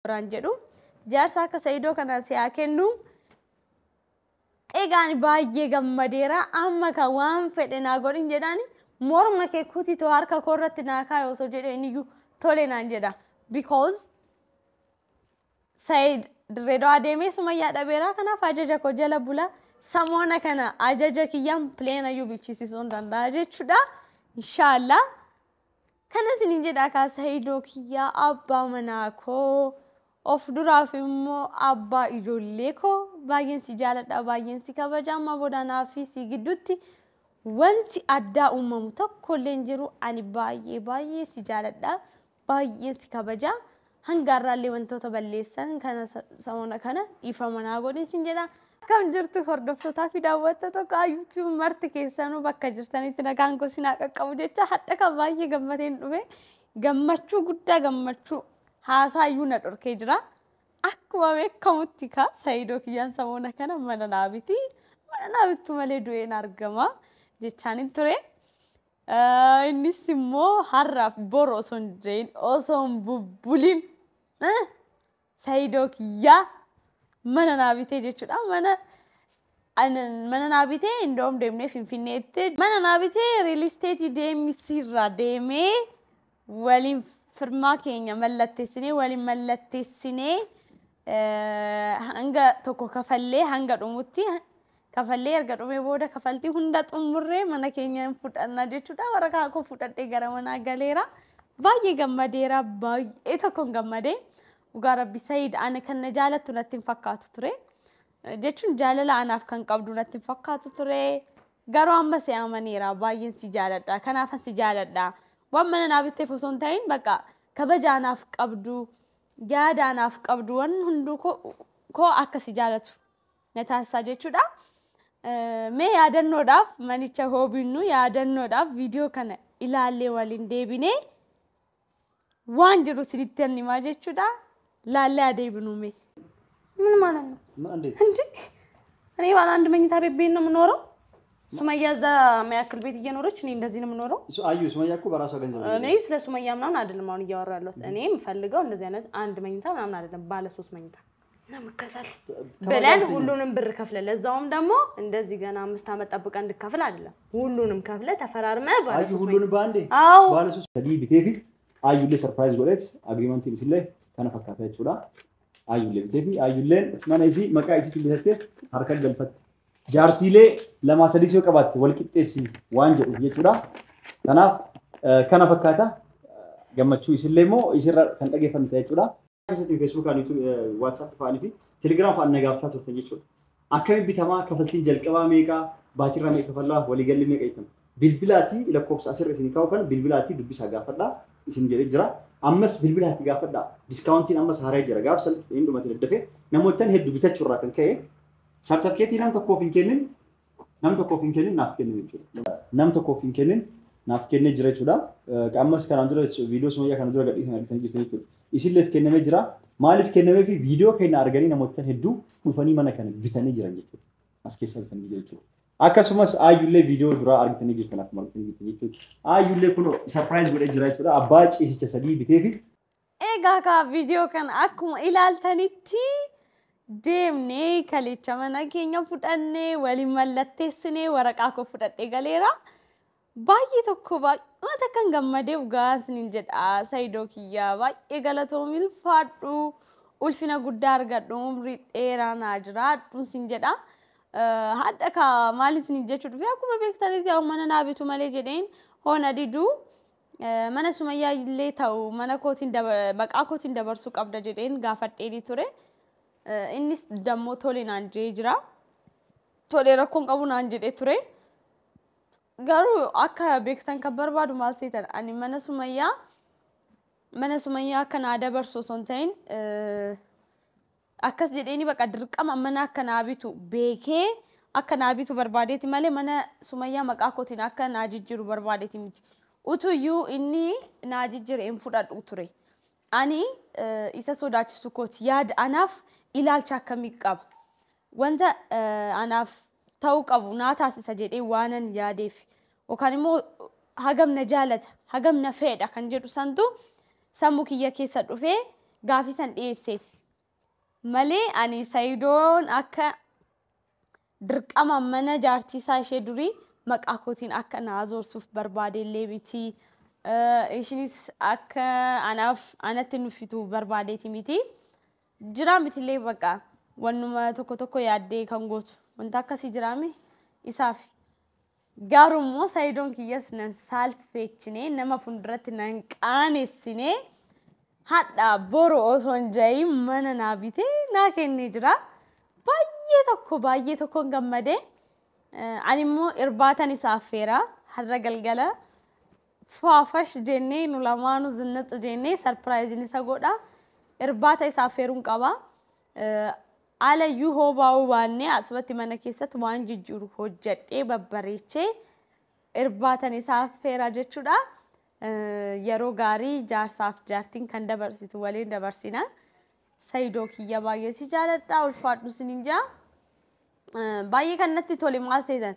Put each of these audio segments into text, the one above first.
jedhu jaarsa akka Saidoo kana siyaa kennu egaan baay'ee gammadeera amma ka waan fedhe naa godhin jedhani morma kee kuti to harka korratti naa kaayoo so jedhe iniyyuu tole naan jedha because Said Dirreedawaa adeemee Sumayyaa dhabeera kanaaf ajaja koo jala bula samoona kana ajaja kiyyaan pleenayyuu bilchisiisuu hin danda'a jechuudha inshallah kana sinin jedha ka Saidoo kiyyaa abbaa manaa koo of duraaf immoo abbaa ijoollee koo baay'een si jaaladha baay'een si kabaja amma bodanaa fi si gidduutti wanti addaa uumamu tokko illee hin jiru ani baay'ee si jaaladha baay'een si kabaja hangaarraallee wantoota balleessan kana samoona kana ifamanaa godhin sin jedha akkam jirtu hordoftootaa fi daawwattoota YouTube marti keessanuu bakka jirtanitti nagaan koo sinaa qaqqabu jecha hadda kan baay'ee gammateen dhufe gammachuu guddaa gammachuu haasaayuu na dhorkee jira akkuma beekamutti ka Saidoo kiyyaan samoona kana mana naabittu malee du'een argama jechaanin ture innis immoo har'aaf bor osoo hin bubbulin Saidoo kiyyaa mana naabitee jechuudha mana naabitee indoom deemnee Finfinneetti mana naabitee real estate deemisiirra deemee waliin firmaa keenya mallatteessinee waliin mallatteessinee hanga tokko kafallee hanga dhumutti kafallee erga dhumee booda kafaltii hunda xumurree mana keenya fudhannaa jechuudha waraqaa koo fudhadhee gara manaa galeera baay'ee gammadeera baay'ee tokkoon gammadee dhugaa Rabbi Said ana kan na jaalattu natti hin fakkaatu ture jechuun jaalala anaaf kan qabdu natti hin fakkaatu ture garuu amma si amaneera baay'een si jaaladha kanaaf si jaaladha waan mana naabitteef osoo hin ta'in bakka kabajaanaaf qabdu yaadaanaaf qabdu waan hunduu koo akka si jaalatu na taasisaa jechuudha mee yaadannoodhaaf manicha hoobinnu yaadannoodhaaf viidiyoo kana ilaallee waliin deebinee waan jiru sinitti himaa jechuudha laallee adeebinu mee ምን ማለት ነው እንዴ እኔ ባለ አንድ መኝታ ቤት ነው የምኖረው ሱመያ እዛ ማያክል ቤት እየኖረች እኔ እንደዚህ ነው የምኖረው አዩ ሱመያ እኮ በራሷ ገንዘብ እኔ ስለ ሱመያ ምናምን አይደለም አሁን እያወራ ያለሁት እኔ የምፈልገው እንደዚህ አይነት አንድ መኝታ ምናምን አይደለም ባለ 3 መኝታ ነምከታል በላን ሁሉንም ብር ከፍለ ለዛውም ደግሞ እንደዚህ ገና 5 አመት ጠብቀን እንድከፍል አይደለም ሁሉንም ከፍለ ተፈራርመ ባለ 3 ሁሉንም ባንዴ ባለ 3 ሰዲ ቢቴፊ አዩ ለሰርፕራይዝ ጎለት አግሪመንት ይስለ ተነፈካታ ይችላል አዩ ለቢቴፊ አዩ ለን ማነዚ መቃይሲ ትልህተ አርከል ገልፈት ጃርቲሌ ለማሰዲሲዮ ቀባት ወልቂጤሲ ዋንጀ ይችላ ተናፍ ከነፈካታ ገመቹ ይስለሞ ይስራ ከንጠገፈንታ ይችላ ከሰቲ ፌስቡክ አን ዩቲዩብ ዋትስአፕ ፋኒፊ ቴሌግራም ፋነጋፍታ ተፈየቹ አከቢ ቢተማ ከፈልቲን ጀልቀባ ሜቃ ባቲራ ሜቃ ፈላ ወሊገል ሜቃ ይተም ቢልቢላቲ ለኮፕስ አስር ሲኒካው ከን ቢልቢላቲ ዱቢሳ ጋፈላ isin jedhe jira ammas bilbilati gaafadha discountiin ammas haray jira gaafsal indu mate defe namotan heddu bitachurra kan ka'e certificate nam tokko fin kennin naaf kennin jechuudha nam tokko fin kennin naaf kenne jira jechuudha ammas kan dura video Sumayyaa kan dura gadhiisan argitan jirtu jechuudha isinleef kenname jira maaliif kenname fi video kenna arganii namotan heddu dhufanii mana kana bitanii jiran jechuudha as keessa bitanii jira jechuudha akkasumas ayyulle video dura argitanii jirtan akkuma argitanii jechuudha ayyulle kuno surprise godhe jira jechuudha abbaa ciisicha sadii biteefi egaa ka video kan akkuma ilaaltanitti deemnee kalecha mana keenya fudhannee waliin mallatteessinee waraqaa koo fudhadhee galeera baay'ee tokko baay'ee kan gammadee ugaasnin jedha Saidoo kiyyaa baay'ee galatoomil faadhu ulfina guddaa argadhu umrii dheeraa naa jiraadhu sin jedha hadda ka maalis ni jechuudha fi akkuma beektanitti mana naabitu malee jedheen hoona didu mana Sumayyaa illee ta'u mana kootiin maqaa kootiin dabarsuu qabda jedheen gaafadhee ture innis dammoo tole naan jedhee jira tole rakkoon qabu naan jedhee ture garuu akka beektan kan barbaadu maal seetan ani mana Sumayyaa kana dabarsuu son ta'in akkas jedheeni baqa dirqama mana akka naabitu beekee akka naabitu barbaadeeti malee mana Sumayyaa maqaa kootiin akka naajijjiru barbaadeeti miti utuyyuu inni naajijjire hin fudhadhu ture ani isa sodaachisu kooti yaada anaaf ilaalcha akkamii qaba wanta anaaf ta'uu qabu naa taasisa jedhee waanan yaadeef yookaan immoo hagam na jaalata hagam na fedha kan jedhu santu sammuu kiyya keessa dhufee gaafii san dhiyeesseef malee ani Sayidoon akka dirqama mana jaartii isaa ishee durii maqaa kootiin akka naazorsuuf barbaadeellee miti. Ishinis akka anatti nufitu barbaadeeti miti. Jira mitillee baqa wannuma tokko yaaddee kan gootu wanta akkasii jiraame isaaf. Garuu Sayidoon kiyyas nan saalfeechine nama funduratti nan qaanessine hadha boru osoo hin ja'iin mana naa bitee naa kennee jira. Baay'ee tokko gammadee ani immoo irbaatan isaaf feera har'a galgala faafash jennee nu lamaanu zinnat jennee sarpiraayiziin isa godha irbaata isaaf feeruun qaba. Alayyuu hoobaa'uu baannee asumatti mana keessatti waan jijjiiru hojjedhee babbareechee irbaatan isaaf feera jechuudha. Yeroo gaarii jaarsaaf jaartiin kan dabarsitu waliin dabarsina. Sayidoo kiyya baay'ee si jaaladha ulfaadhu sinin jaa. Baay'ee kan natti tole maal seetan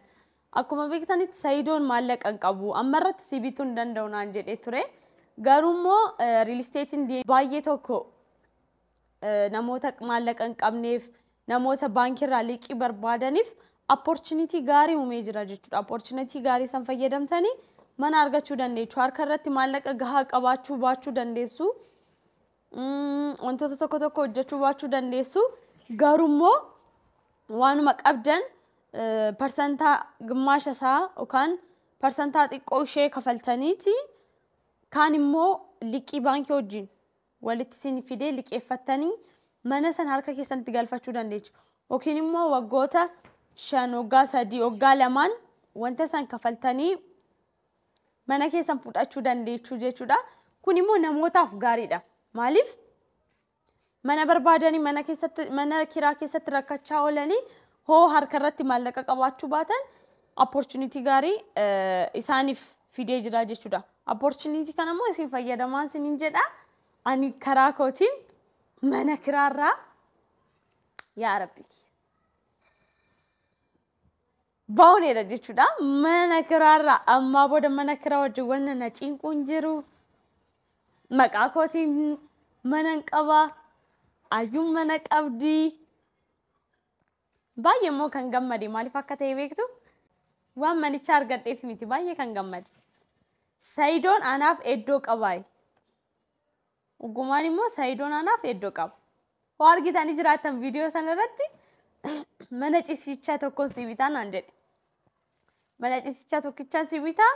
akkuma beektanitti Sayidoon maallaqa hin qabu amma irratti si bituu hin danda'u naan jedhee ture. Garuu immoo real estate baay'ee tokko namoota maallaqa hin qabneef namoota baankiirraa liqii barbaadaniif opportunity gaarii uumee jira jechuudha. Opportunity gaarii san fayyadamtanii mana argachuu dandeessu. Harka irratti maallaqa gahaa qabaachuu baachuu dandeessu. Wantoota tokko hojjechuu baachuu dandeessu. Garuu immoo waanuma qabdan parsantaa gimmaasha isaa yookaan parsantaa xiqqoo ishee kafaltaniiti kaan immoo liqii baankii wajjin walitti isin fidee liqeeffattanii mana san harka keessatti galfachuu dandeessu. Yookiin immoo waggoota 5 waggaa 3 waggaa 2 wanta san kafaltanii mana keessan fudhachuu dandeessu jechuudha. Kun immoo namootaaf gaariidha. Maaliif mana barbaadanii mana kiraa keessatti rakkachaa oolanii hoo harka irratti maallaqa qabaachuu baatan opportunity gaarii isaaniif fidee jira jechuudha. Opportunity kana immoo isin fayyadamaan sinin jedha. Ani karaa kootiin mana kiraarraa yaa Rabbi baawneedha jechuudha. Mana kiraarraa ammaa booda mana kiraa wajjin wanna na cinquun jiru. Maqaa kootiin mana qaba. Ayyuun mana qabdi. Baay'ee immoo kan gammade maaliif akka ta'e beektu waan manicha argadheef miti baay'ee kan gammade. Sayidoon anaaf iddoo qabaayi. Ugumaan immoo Sayidoon anaaf iddoo qaba. Hoo argitanii jiraatan viidiyoo sana irratti mana ciisichaa tokko si bitaa naan jedhe. Mana ciisichaa tokkichaa si bitaa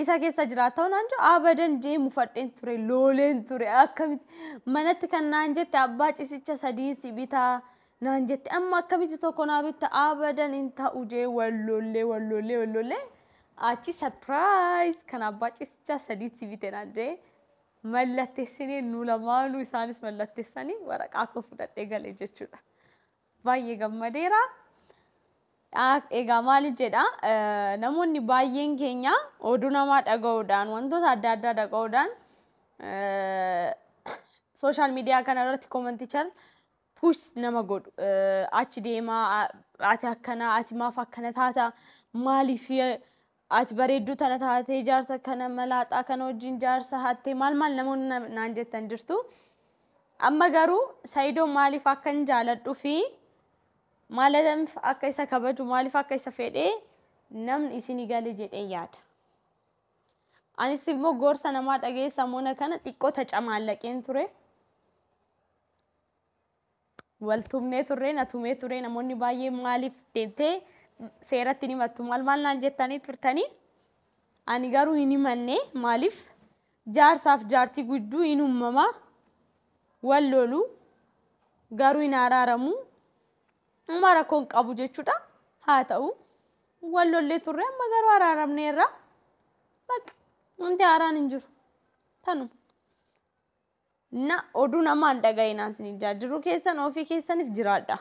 isa keessa jiraata naan jedhu abadan deemu fadheen ture looleen ture akkamitti manatti kan naan jette abbaa ciisicha 3 si bitaa naan jette amma akkamitti tokko naa bitta abadan hin ta'u jee wallollee achi surprise kan abbaa ciisicha 3 si bite naan jee mallatteessinee nu lamaanuu isaanis mallatteessanii waraqaa koo fudhadhee galee jechuudha. Baay'ee gammadeera. Egaa maaliif jedha namoonni baay'een keenya oduu namaa dhaga'uudhaan wantoota adda addaa dhaga'uudhaan social media kana irratti commentichaan push nama godhu achi deemaa ati akkana ati maaf akkana taata maaliif ati bareedduu tana taatee jaarsa kana malaaxaa kana wajjin jaarsa hattee maal namoonni naan jettan jirtu. Amma garuu Sayidoo maaliif akkan jaaladhuu fi maaliif akka isa kabaju maaliif akka isa fedhee namni isin galee jedhee yaada. Anis immoo gorsa namaa dhagee samuuna kana xiqqoo tacamaallaqeen ture. Wal tumnee turre na tumee ture namoonni baay'ee maaliif deemtee seeratti ni mattu maal naan jettanii turtanii. Ani garuu hin himanne maaliif jaarsaaf jaartii gudduu hin uumamaa wal lolu garuu hin araaramu. Amma rakkoon qabu jechuudha. Haa ta'u wal lollee turre amma garuu araaramneerra. Bakka wanti haaraan hin jiru. Tanuma. Na oduu namaan dhaga'inaan isin jaajiru keessan ofii keessaniif jiraadha.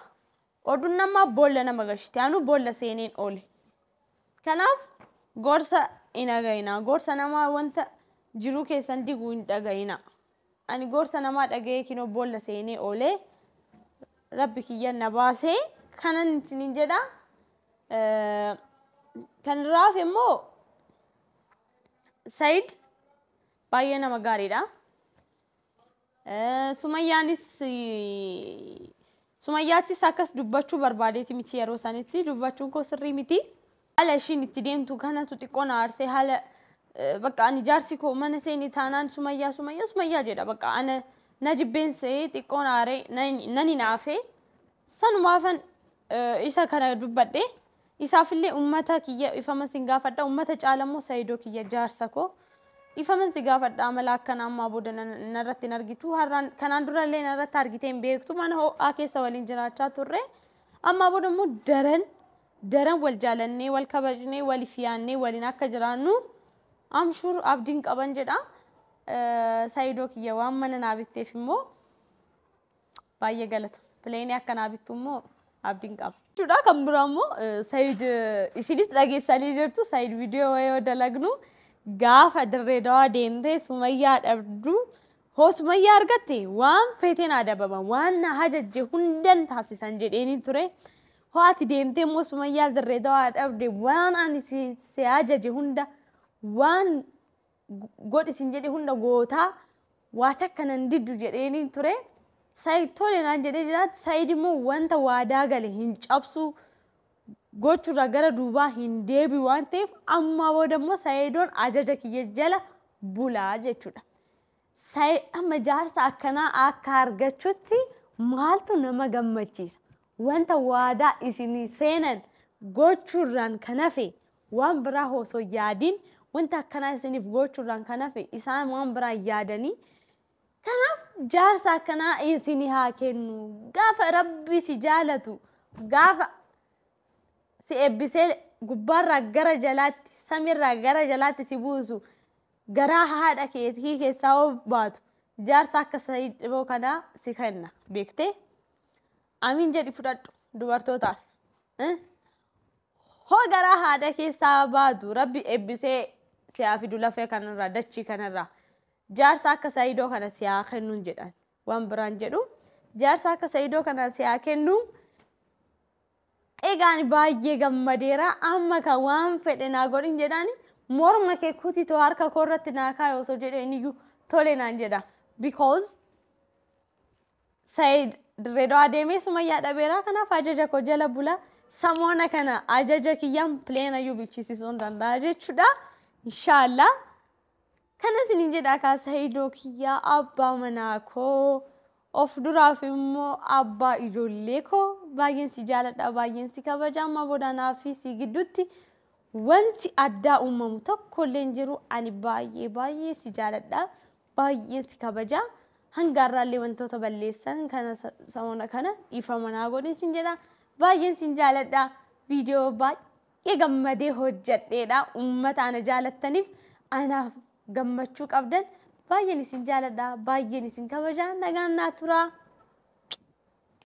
Oduun namaa boolla nama gashite. Anu boolla seeneen oole. Kanaaf gorsa hin dhaga'inaa. Gorsa namaa wanta jiru keessan diguu hin dhaga'inaa. Ani gorsa namaa dhaga'ee kinoo boolla seenee oole. Rabbi kiyya na baasee kanan isin jedha. Kan raaf immoo Sayid baay'ee nama gaariidha. Sumayyaatis akkas dubbachuu barbaadeeti miti yeroo sanitti dubbachuun koo sirrii miti. Haala ishiin itti deemtu kanatu xiqqoon aarsee haala bakka ani jaarsi koo mana seeni taanaan Sumayyaa jedha bakka ana na jibbeense xiqqoon aaree nani naafee sanumaafan isa kana dubbadhe isaafillee ummata kiyya ifama sin gaafadha ummata caalammoo Saayidoo kiyya jaarsa koo ifaman si gaafadha amala akkana amma booda narratti argitu har'aan kanaan durallee narratti argitee hin beektu mana ho'aa keessa waliin jiraachaa turre amma booda immoo daran wal jaalannee wal kabajnee wal fiyaannee waliin akka jiraannu amshur abdiin qaban jedha Saayidoo kiyya waan mana naabitteef immoo baay'ee galata pileeni akka naabittu immoo abdiin qaba. Jechuudha kan biraa immoo Saayid isinis dhageessanii jirtu Saayid viidiyoo wayii dalagnu gaafa dirree dawaa deemtee Sumayyaa dhabdu hoo Sumayyaa argatte waan feeteen adabama waan hajajje hundan taasisan jedheeni ture hoo ati deemtee immoo Sumayyaa dirree dawaa dhabde waan ani si hajaje hunda waan godhisin jedhe hunda gootaa waa takka nan diddu jedheeni ture Saayid tole naan jedhee jiraatti Saayid immoo wanta waadaa gale hin cabsu gochurra gara duubaa hin deebi waan ta'eef amma booda immoo Saayidoon ajaja kiyya jala bulaa jechuudha. Saayid amma jaarsa akkanaa akka argachuutti maaltu nama gammachiisa. Wanta waadaa isinii seenan gochurraan kan hafe waan biraa osoo yaadiin wanta akkanaa isiniif gochurraan kan hafe isaan waan biraa yaadanii kanaaf jaarsa akkanaa isinii haa kennu gaafa rabbi si jaalatu gaafa si ebbisee gubbaarraa gara jalaatti samiirraa gara jalaatti si buusu garaa haadha keetii keessaa baatu jaarsa akka Saayidoo kanaa si kenna beektee amiin jedhi fudhadhu dubartootaaf hoo garaa haadha keessaa baatu rabbi ebbisee si haa fidu lafee kanarraa dachii kanarraa jaarsa akka Saayidoo kana si haa kennuun jedhan waan biraan jedhu jaarsa akka Saayidoo kana si haa kennu egaan baay'ee gammadeera amma kan waan fedhe naa godhin jedhani morma kee kutitoo harka koo irratti naa kaayoo osoo jedheen iyyuu tole naan jedha because Saayid dirree dawaa deemee Sumayyaa dhabeera kanaaf ajaja koo jala bula samoona kana ajaja kiyyaan pileena iyyuu bilchisiisuu hin danda'a jechuudha inshaallah kana isiniin jedha kaa Saayidoo kiyyaa abbaa manaa koo of duraaf immoo abbaa ijoollee koo baay'een si jaaladha baay'een si kabaja amma boodanaa fi si gidduutti wanti addaa uumamu tokkollee hin jiru ani baay'ee si jaaladha baay'een si kabaja hangaarraallee wantoota balleessan kana samoona kana dhiifama naa godhin sin jedha baay'een sin jaaladha viidiyoo baay'ee gammadee hojjedheedha uummata ana jaalattaniif anaaf gammachuu qabdan baay'een isin jaaladha baay'een isin kabaja nagaan naa turaa